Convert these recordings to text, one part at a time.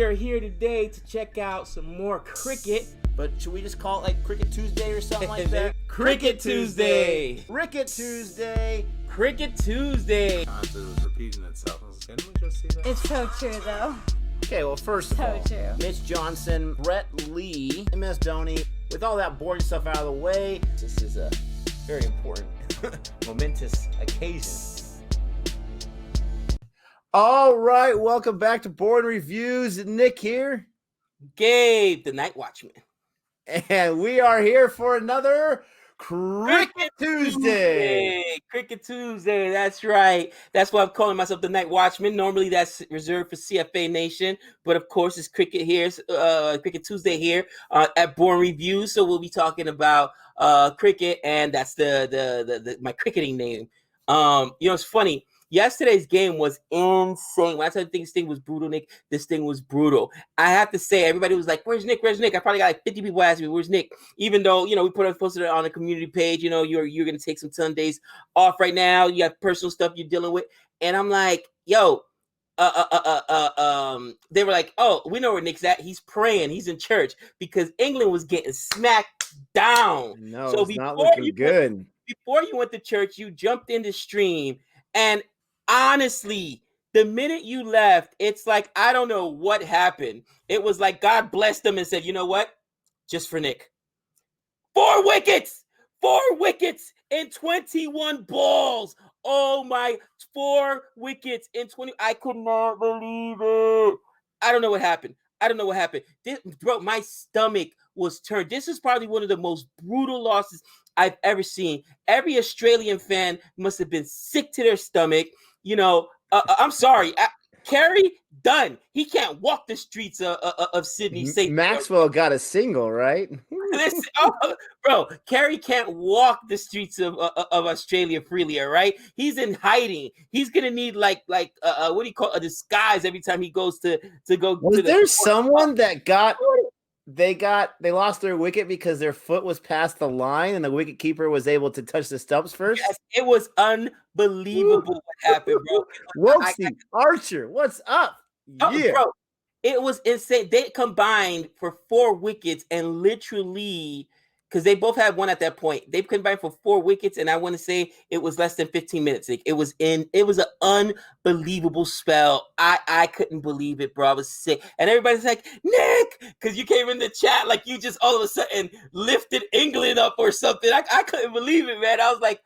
We're here today to check out some more cricket. But should we just call it like Cricket Tuesday or something like that? Cricket Tuesday. Cricket Tuesday. Cricket Tuesday. It was repeating itself. Didn't we just see that? It's so true, though. Okay, well, first of all, true. Mitch Johnson, Brett Lee, MS Dhoni, with all that boring stuff out of the way, this is a very important, momentous occasion. All right, welcome back to Boring Reviews. Nick here. Gabe, the Night Watchman. And we are here for another Cricket Tuesday. Cricket Tuesday, that's right. That's why I'm calling myself the Night Watchman. Normally that's reserved for CFA Nation, but of course it's Cricket here, Cricket Tuesday here at Born Reviews. So we'll be talking about cricket, and that's the my cricketing name. It's funny. Yesterday's game was insane. When I said this thing was brutal, Nick, this thing was brutal. I have to say, everybody was like, "Where's Nick? Where's Nick?" I probably got like 50 people asking me, "Where's Nick?" Even though, we posted it on the community page. You're gonna take some Sundays off right now. You have personal stuff you're dealing with, and I'm like, "Yo." They were like, "Oh, we know where Nick's at. He's praying. He's in church," because England was getting smacked down. No, so it's not looking good. Before you went to church, you jumped in the stream, and honestly, the minute you left, it's like, I don't know what happened. It was like God blessed them and said, "You know what? Just for Nick." 4 wickets in 21 balls. Oh my, 4 wickets in 20. I could not believe it. I don't know what happened. Bro, my stomach was turned. This is probably one of the most brutal losses I've ever seen. Every Australian fan must have been sick to their stomach. I'm sorry. Carey, done. He can't walk the streets of Sydney. Maxwell got a single, right? Bro, Carey can't walk the streets of Australia freely, all right? He's in hiding. He's going to need what do you call a disguise every time he goes to go. Was there someone that they lost their wicket because their foot was past the line and the wicket keeper was able to touch the stumps first? Yes, it was unbelievable what happened, bro. Whoopsie, Archer, what's up? Yeah. Bro, it was insane. They combined for 4 wickets and literally, because they both had one at that point, they combined for 4 wickets, and I want to say it was less than 15 minutes. It was an unbelievable spell. I couldn't believe it, bro. I was sick. And everybody's like, "Nick," because you came in the chat like you just all of a sudden lifted England up or something. I couldn't believe it, man. I was like,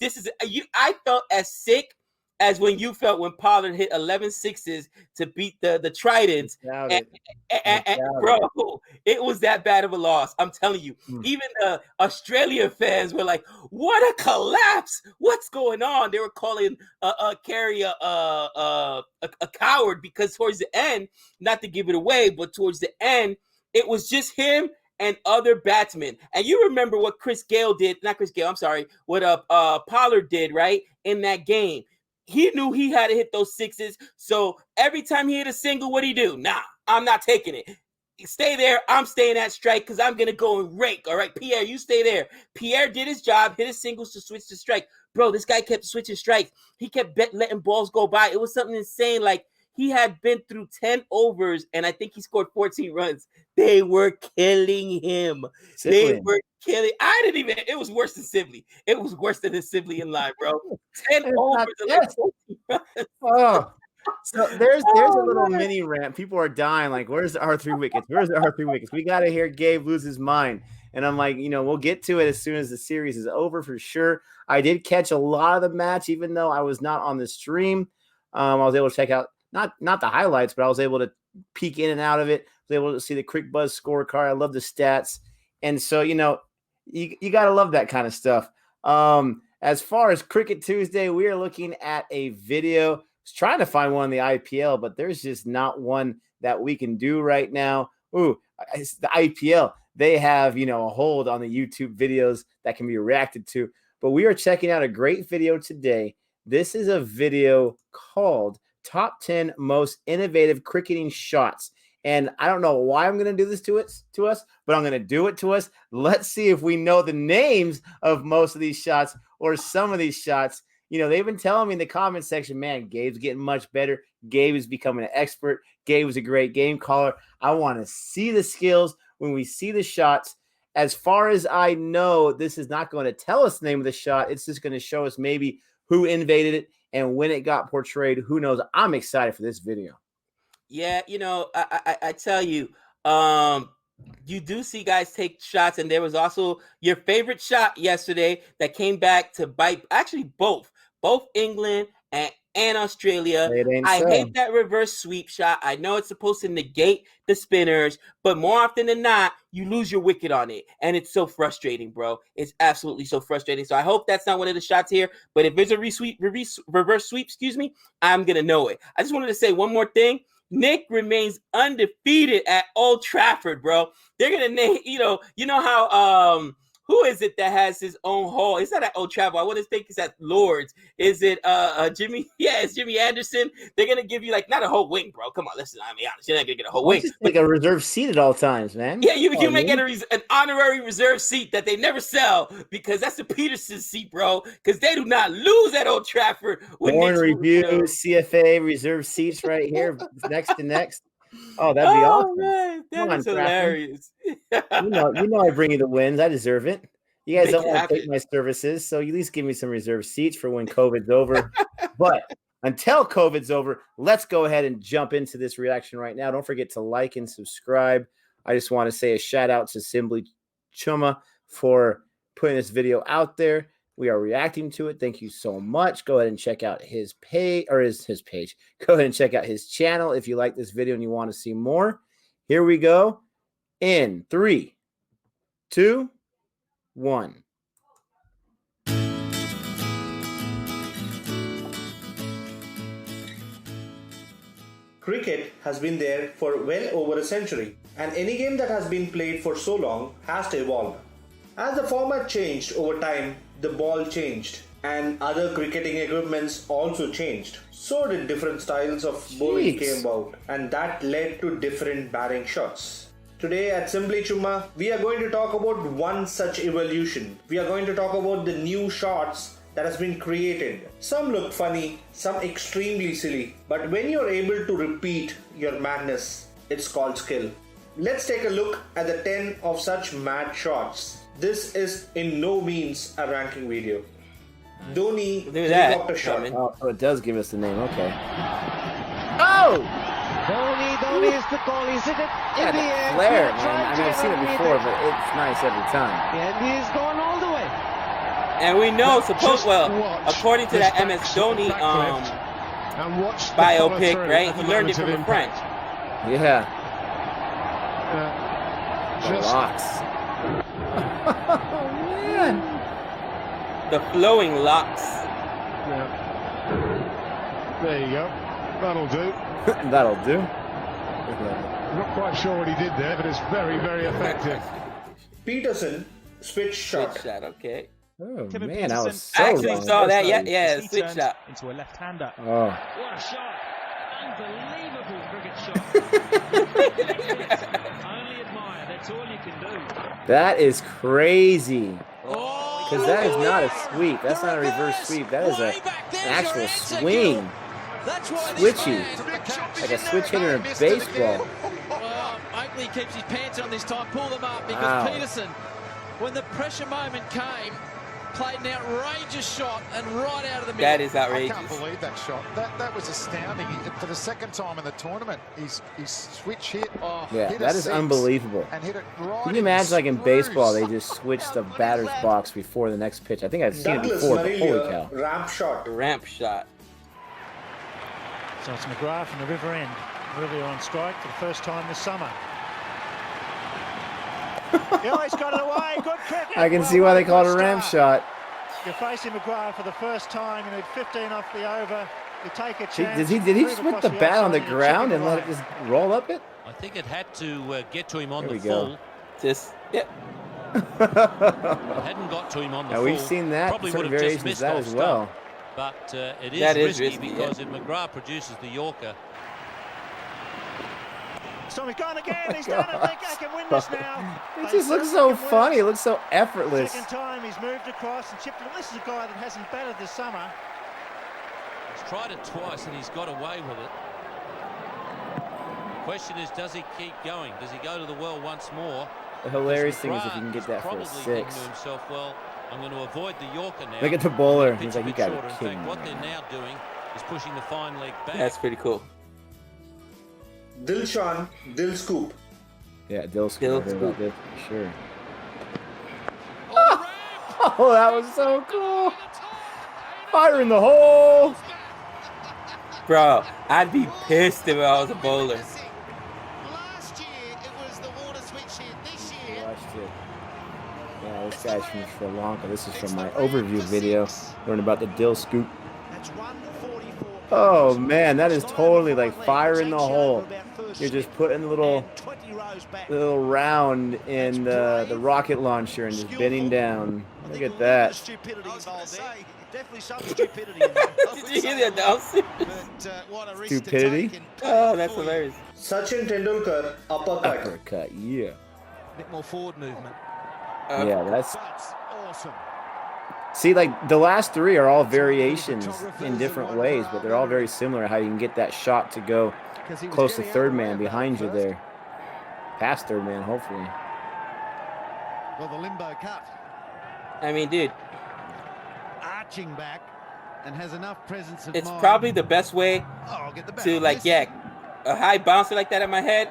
this is you. I felt as sick as when you felt when Pollard hit 11 sixes to beat the Tridents. And bro, it was that bad of a loss. I'm telling you. Even the Australian fans were like, "What a collapse! What's going on?" They were calling Carey a coward because towards the end, not to give it away, but towards the end, it was just him and other batsmen. And you remember what what Pollard did, right, in that game. He knew he had to hit those sixes. So every time he hit a single, what'd he do? "Nah, I'm not taking it. Stay there. I'm staying at strike because I'm going to go and rake. All right, Pierre, you stay there." Pierre did his job, hit his singles to switch to strike. Bro, this guy kept switching strikes. He kept letting balls go by. It was something insane. Like, he had been through 10 overs, and I think he scored 14 runs. They were killing him. They were killing. It was worse than Sibley. It was worse than the Sibley in line, bro. 10 overs. Oh. So there's a little mini rant. People are dying. Like, where's our 3 wickets? Where's our 3 wickets? We got to hear Gabe lose his mind. And I'm like, we'll get to it as soon as the series is over for sure. I did catch a lot of the match, even though I was not on the stream. I was able to check out not the highlights, but I was able to peek in and out of it. I was able to see the Crick Buzz scorecard. I love the stats. And so, you got to love that kind of stuff. As far as Cricket Tuesday, we are looking at a video. I was trying to find one in the IPL, but there's just not one that we can do right now. Ooh, it's the IPL. They have, a hold on the YouTube videos that can be reacted to. But we are checking out a great video today. This is a video called Top 10 Most Innovative Cricketing Shots. And I don't know why I'm going to do this to us, but I'm going to do it to us. Let's see if we know the names of most of these shots or some of these shots. they've been telling me in the comment section, man, Gabe's getting much better. Gabe is becoming an expert. Gabe was a great game caller. I want to see the skills when we see the shots. As far as I know, this is not going to tell us the name of the shot. It's just going to show us maybe who invaded it and when it got portrayed. Who knows? I'm excited for this video. Yeah, I tell you, you do see guys take shots, and there was also your favorite shot yesterday that came back to bite. Actually, both England and Australia. I hate that reverse sweep shot. I know it's supposed to negate the spinners, but more often than not, you lose your wicket on it, and it's so frustrating, bro. It's absolutely so frustrating. So I hope that's not one of the shots here. But if there's a reverse sweep, I'm gonna know it. I just wanted to say one more thing. Nick remains undefeated at Old Trafford, bro. They're gonna name, you know how who is it that has his own hall? It's not at Old Trafford. I want to think it's at Lord's. Is it Jimmy? Yeah, it's Jimmy Anderson. They're gonna give you like not a whole wing, bro. Come on, listen. I mean, honest, you're not gonna get a whole wing. Just like a reserve seat at all times, man. Yeah, you may get an honorary reserve seat that they never sell because that's the Peterson seat, bro. Because they do not lose at Old Trafford. Born Review, CFA reserve seats right here, next to next. Oh, that'd be awesome. Man, that is hilarious. you know I bring you the wins. I deserve it. You guys don't want to take my services, so you at least give me some reserve seats for when COVID's over. But until COVID's over, let's go ahead and jump into this reaction right now. Don't forget to like and subscribe. I just want to say a shout out to Simply Chuma for putting this video out there. We are reacting to it. Thank you so much. Go ahead and check out his page or his page. Go ahead and check out his channel if you like this video and you want to see more. Here we go. In 3, 2, 1. Cricket has been there for well over a century, and any game that has been played for so long has to evolve. As the format changed over time, the ball changed, and other cricketing equipments also changed. So did different styles of bowling came about, and that led to different batting shots. Today at Simply Chuma, we are going to talk about one such evolution. We are going to talk about the new shots that has been created. Some look funny, some extremely silly, but when you're able to repeat your madness, it's called skill. Let's take a look at the 10 of such mad shots. This is in no means a ranking video. Dhoni helicopter shot. Oh, so it does give us the name. Okay. Oh! Dhoni is the goal. He's in it in the air. Flair, man. I mean, I've seen it before, but it's nice every time. And he's gone all the way. And we know, according to that MS Dhoni biopic, right? He learned it from a friend. Yeah. The locks. Oh, man. The flowing locks. Yeah. There you go. That'll do. That'll do. I'm not quite sure what he did there, but it's very, very effective. Peterson switch shot. Switch shot, okay. Oh, Kevin man, I was so I actually wrong. saw that. Yeah, switch shot. Into a left-hander. Oh. What a shot. Unbelievable cricket shot. Only admire. That's all you can do. That is crazy. Oh, Because that is not a sweep. That's not a reverse sweep. That is an actual swing. Switchy. Like a switch hitter in baseball. Well, Oakley keeps his pants on this time. Pull them up because Peterson, when the pressure moment came, played an outrageous shot and right out of the middle. That is outrageous. I can't believe that shot. That was astounding. For the second time in the tournament, his switch hit. Yeah, that is unbelievable. And hit it right. Can you imagine, like in baseball, they just switch the batter's box before the next pitch? I think I've seen it before, but holy cow. Ramp shot. Ramp shot. So it's McGrath from the river end. Really on strike for the first time this summer. He's got it away. Good cricket. I can see why they call it a ramp shot. You're facing McGrath for the first time. You need 15 off the over. You take a chance. Did he just put the bat on the ground and let it just roll up it? I think it had to get to him on There the we go. full. Just, yep. It hadn't got to him on the Now full. we've seen that, Probably certain would have just variations of missed that off as well. stump. But it That is is risky risky, because if McGrath produces the Yorker. So he's gone again. He's done it. I think I can win this now. It just looks so funny. It looks so effortless. Second time he's moved across and chipped it. This is a guy that hasn't batted this summer. tried it twice and he's got away with it. The question is, does he keep going? Does he go to the well once more? The hilarious thing is if you can get that for a Probably 6. thinking to himself, well, I'm going to avoid the Yorker now. Look at the bowler. Pitch He's a like, you bit got shorter. to In kill fact, me. what they're now doing is pushing the fine leg back. That's pretty cool. Dilshan, Dil Scoop. Yeah, Dill Scoop. Dill I heard about Scoop. this for sure. Oh, that was so cool. Fire in the hole. Bro, I'd be pissed if I was a bowler. Last year it was the water switch hit. This year, Watched it. Yeah, this guy's from Sri Lanka. This is from my overview video. Learn about the Dill Scoop. that's 144. Oh man, that is totally like fire in the hole. You're just putting a little round in the rocket launcher and just bending down. Look at that. Stupidity involved there. Definitely some stupidity involved. Did you hear that announcement? But what a risk to Stupidity? take and Oh, that's hilarious. Sachin Tendulkar, uppercut. Uppercut, yeah. A bit more forward movement. Yeah, that's... That's awesome. See, like, the last 3 are all variations in different ways, but they're all very similar how you can get that shot to go close to third man behind you there. Past third man, hopefully. Well, the limbo cut. I mean, dude, Arching back and has enough presence of it's mind. probably the best way Oh, I'll get the bat to, on like, this. yeah, a high bouncer like that at my head.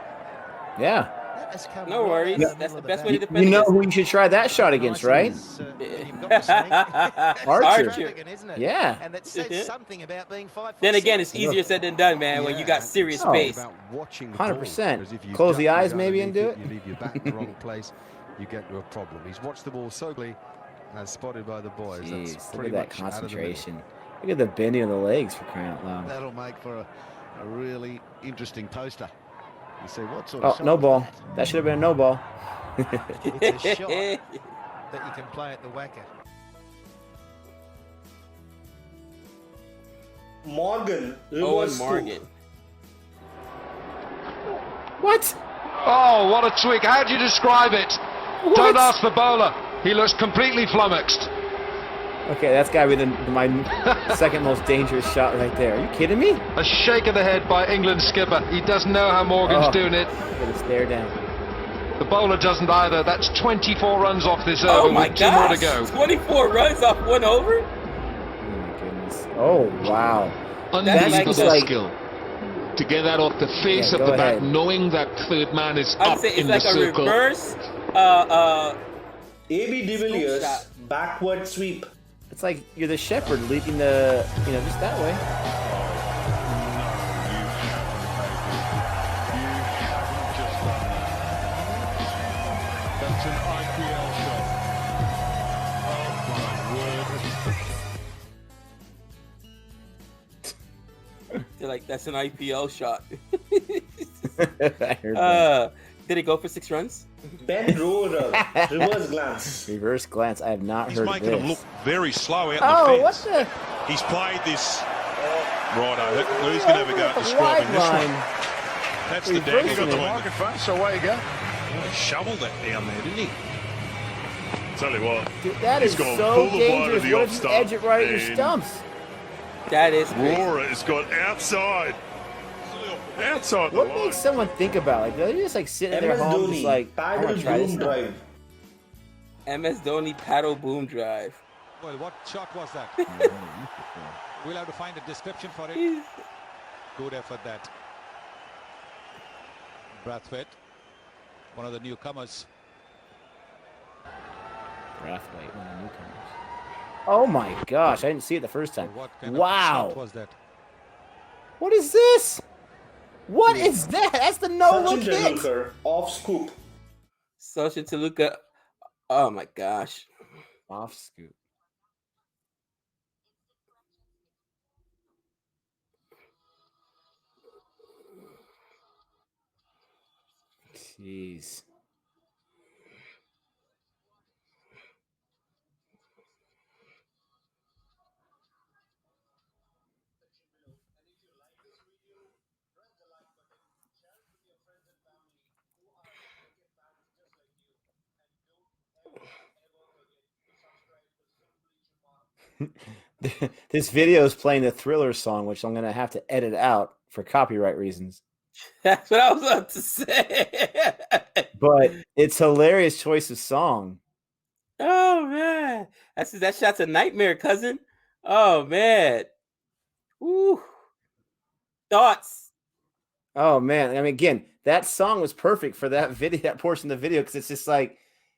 Yeah. That has come No right worries. out of That's middle the best of way to bat. defend You know against. who you should try that shot against, right? Archer. Yeah. And that says something about being 5'6". Then again, it's easier said than done, man, when you got serious Oh. pace. 100%. Close the eyes maybe and do it. You leave your back in the wrong place, you get into a problem. He's watched the ball so clearly, as spotted by the boys. That's Jeez, look pretty at that much out of the middle. concentration. Look at the bending of the legs for crying out loud. That'll make for a really interesting poster. You see what sort Oh, of shot no was ball. that? That should have been a no ball. It's a shot that you can play at the whacker. Morgan, Owen reverse scoop. Morgan. What? Oh, what a tweak. How do you describe it? What? Don't ask the bowler. He looks completely flummoxed. Okay, that's got to be my second most dangerous shot right there. Are you kidding me? A shake of the head by England's skipper. He doesn't know how Morgan's doing it. Gotta stare down. The bowler doesn't either. That's 24 runs off this over Oh my with 2 more to gosh! go. 24 runs off 1 over? Oh my goodness. Oh, wow. Unbelievable That's like- skill. To get that off the face Yeah, of go the bat, ahead. knowing that third man is I'd up say it's in like the a circle. reverse AB de Villiers, shot. backward sweep. It's like you're the shepherd leading the, just that way. That's an IPL shot. Oh my word. They're like, that's an IPL shot. I heard that. Did it go for 6 runs? Ben Rohrer, reverse glance. Reverse glance. I have not He's heard of making this. him look very slow out Oh, in the what fence. the? He's played this. Righto, Lou's going to have a go at describing this one. That's the deck. He got the Microphone, so away you go. He shoveled that down there, didn't he? Tell you what, Dude, that He's is gone so full of blood dangerous. at the What off if you stump edge it right at your and- stumps? That is crazy. Rohrer has got outside the What line. makes someone think about it? Like, they're just like sitting in their MS home, just Dhoni, like, I want paddle to try this boom now. drive. MS Dhoni paddle boom drive. Well, what shot was that? We'll have to find a description for it. Good effort that. Brathwaite, one of the newcomers. Brathwaite, one of the newcomers. Oh my gosh, I didn't see it the first time. What kind of Wow. shot was that? What is this? What is that? That's the no-look Sachin hit. Tendulkar, off scoop. Sachin Tendulkar. Oh my gosh. Off scoop. Jeez. This video is playing the Thriller song, which I'm going to have to edit out for copyright reasons. That's what I was about to say. But it's hilarious choice of song. Oh man, that shot's a nightmare, cousin. Oh man, Woo. Thoughts? Oh man, I mean, again, that song was perfect for that video, that portion of the video, because it's just like,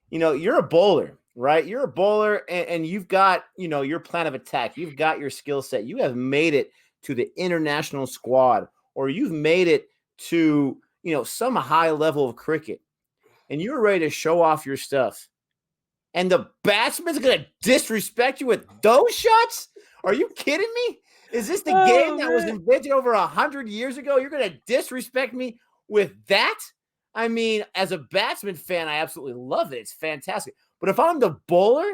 you're a bowler, right? You're a bowler, and you've got, your plan of attack. You've got your skill set. You have made it to the international squad, or you've made it to, some high level of cricket, and you're ready to show off your stuff. And the batsman's going to disrespect you with those shots? Are you kidding me? Is this the game that was invented over 100 years ago? You're going to disrespect me with that? I mean, as a batsman fan, I absolutely love it. It's fantastic. But if I'm the bowler,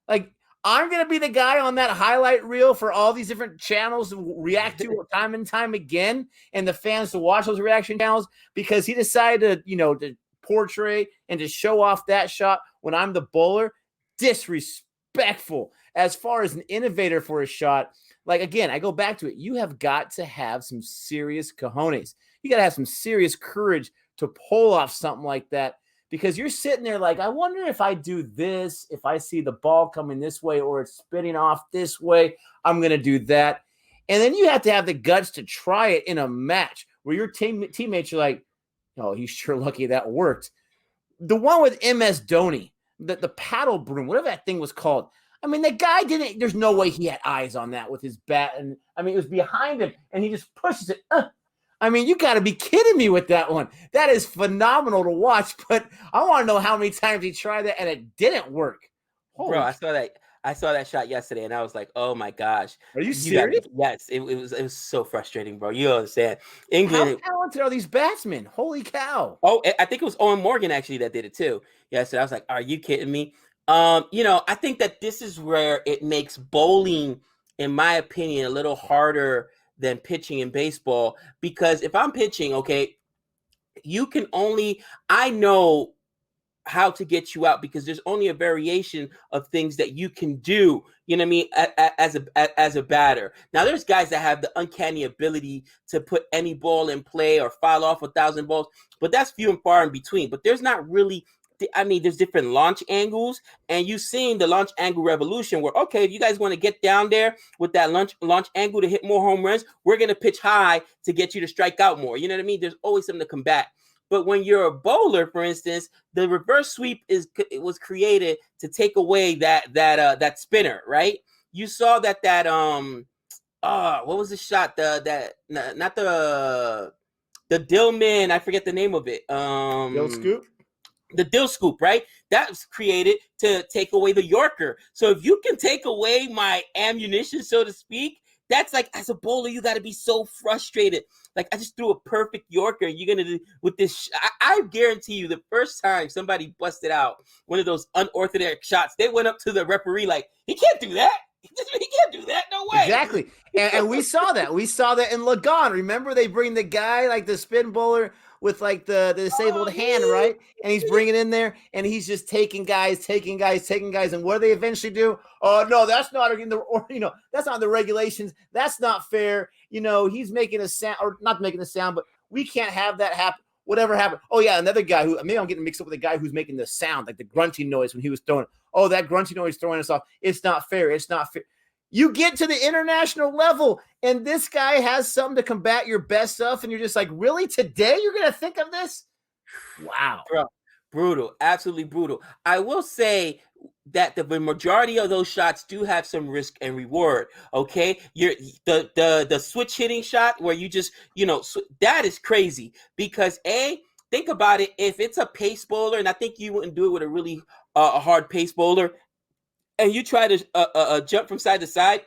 like, I'm going to be the guy on that highlight reel for all these different channels to react to time and time again, and the fans to watch those reaction channels because he decided to, to portray and to show off that shot when I'm the bowler. Disrespectful. As far as an innovator for a shot, like, again, I go back to it. You have got to have some serious cojones. You got to have some serious courage to pull off something like that, because you're sitting there like, I wonder if I do this, if I see the ball coming this way or it's spinning off this way, I'm going to do that. And then you have to have the guts to try it in a match where your teammates are like, oh, he's sure lucky that worked. The one with MS Dhoni, the paddle broom, whatever that thing was called. I mean, the guy didn't, there's no way he had eyes on that with his bat. And I mean, it was behind him and he just pushes it. I mean, you got to be kidding me with that one. That is phenomenal to watch, but I want to know how many times he tried that and it didn't work. Holy Bro, I saw that shot yesterday and I was like, oh my gosh. Are you serious? Yes, it was so frustrating, bro. You understand. England. How talented are these batsmen? Holy cow. Oh, I think it was Owen Morgan actually that did it too. Yesterday. I was like, are you kidding me? I think that this is where it makes bowling, in my opinion, a little harder than pitching in baseball, because if I'm pitching, okay, I know how to get you out because there's only a variation of things that you can do, you know what I mean, as a batter. Now, there's guys that have the uncanny ability to put any ball in play or foul off 1,000 balls, but that's few and far in between. But there's not really, I mean, there's different launch angles, and you've seen the launch angle revolution where, okay, if you guys want to get down there with that launch angle to hit more home runs, we're going to pitch high to get you to strike out more. You know what I mean? There's always something to combat. But when you're a bowler, for instance, the reverse sweep was created to take away that spinner, right? You saw that what was the shot? Not the Dillman, I forget the name of it. Dill scoop? The dill scoop, right? That was created to take away the Yorker. So if you can take away my ammunition, so to speak, that's like, as a bowler, you got to be so frustrated. Like, I just threw a perfect Yorker, and you're going to do with this. I guarantee you, the first time somebody busted out one of those unorthodox shots, they went up to the referee like, he can't do that. He can't do that. No way. Exactly. And we saw that. We saw that in Lagan. Remember, they bring the guy, like the spin bowler, with like the disabled hand, right? And he's bringing in there, and he's just taking guys. And what do they eventually do? Oh, no, that's not in the, that's not the regulations. That's not fair. He's making a sound, or not making a sound, but we can't have that happen. Whatever happened. Oh, yeah, another guy who, maybe I'm getting mixed up with the guy who's making the sound, like the grunting noise when he was throwing. Oh, that grunting noise throwing us off. It's not fair. It's not fair. You get to the international level, and this guy has something to combat your best stuff, and you're just like, really? Today you're going to think of this? Wow. Bro, brutal. Absolutely brutal. I will say that the majority of those shots do have some risk and reward, okay? The switch hitting shot where you just, that is crazy because, think about it. If it's a pace bowler, and I think you wouldn't do it with a really hard pace bowler, and you try to jump from side to side,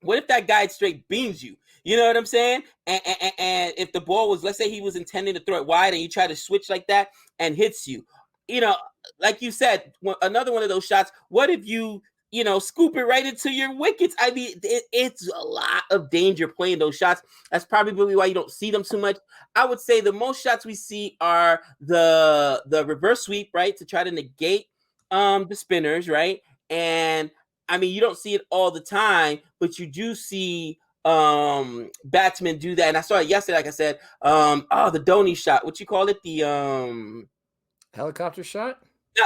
what if that guy straight beams you? You know what I'm saying? And if the ball was, let's say he was intending to throw it wide and you try to switch like that and hits you, like you said, another one of those shots, what if you, scoop it right into your wickets? I mean, it's a lot of danger playing those shots. That's probably why you don't see them too much. I would say the most shots we see are the reverse sweep, right? To try to negate the spinners, right? And I mean, you don't see it all the time, but you do see batsmen do that. And I saw it yesterday, like I said. The Dhoni shot. What you call it? The helicopter shot?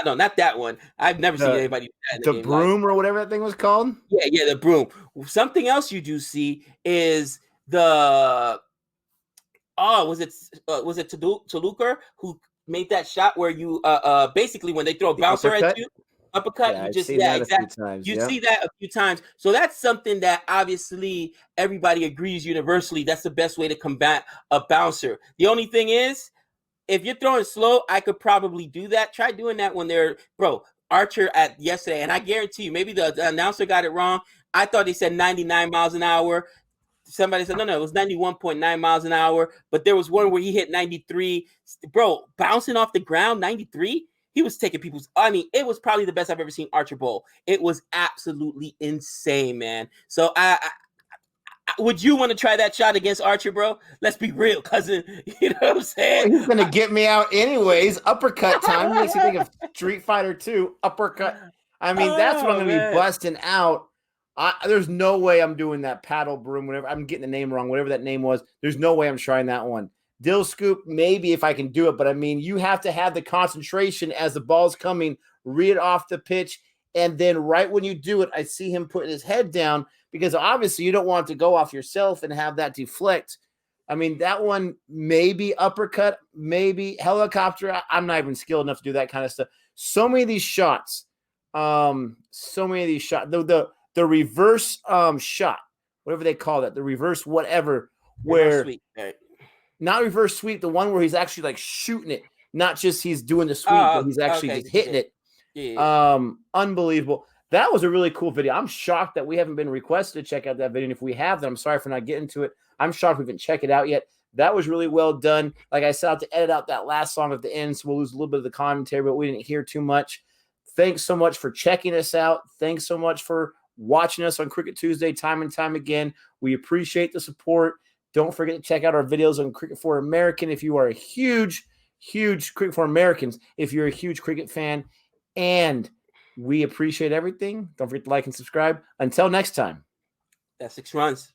No, not that one. I've never seen anybody do that in the game broom or whatever that thing was called. Yeah, the broom. Something else you do see is the was it Toluker who made that shot where you basically when they throw a bouncer at you, uppercut, yeah, you I've just seen that exactly. a few times. You see that a few times. So that's something that obviously everybody agrees universally. That's the best way to combat a bouncer. The only thing is, if you're throwing slow, I could probably do that. Try doing that when they're Archer at yesterday, and I guarantee you, maybe the announcer got it wrong. I thought they said 99 miles an hour. Somebody said, no, it was 91.9 miles an hour. But there was one where he hit 93. Bro, bouncing off the ground, 93? He was taking people's... I mean, it was probably the best I've ever seen Archer bowl. It was absolutely insane, man. So would you want to try that shot against Archer, bro? Let's be real, cousin. You know what I'm saying? Well, he's going to get me out anyways. Uppercut time. Makes you think of Street Fighter 2. Uppercut. I mean, that's what I'm going to be busting out. There's no way I'm doing that paddle broom, whatever. I'm getting the name wrong, whatever that name was. There's no way I'm trying that one. Dill scoop, maybe if I can do it. But, I mean, you have to have the concentration as the ball's coming, read off the pitch. And then right when you do it, I see him putting his head down because obviously you don't want to go off yourself and have that deflect. I mean, that one, maybe uppercut, maybe helicopter. I'm not even skilled enough to do that kind of stuff. So many of these shots, the reverse shot, whatever they call that, the reverse whatever, where sweep, right. Not reverse sweep, the one where he's actually like shooting it, not just he's doing the sweep, but he's actually just hitting it. Yeah. Unbelievable. That was a really cool video. I'm shocked that we haven't been requested to check out that video. And if we have, then I'm sorry for not getting to it. I'm shocked we haven't checked it out yet. That was really well done. Like I said, I have to edit out that last song at the end, so we'll lose a little bit of the commentary, but we didn't hear too much. Thanks so much for checking us out. Thanks so much for watching us on Cricket Tuesday time and time again. We appreciate the support. Don't forget to check out our videos on Cricket for American if you are a huge Cricket for Americans, if you're a huge cricket fan. And we appreciate everything. Don't forget to like and subscribe. Until next time. That's 6 runs.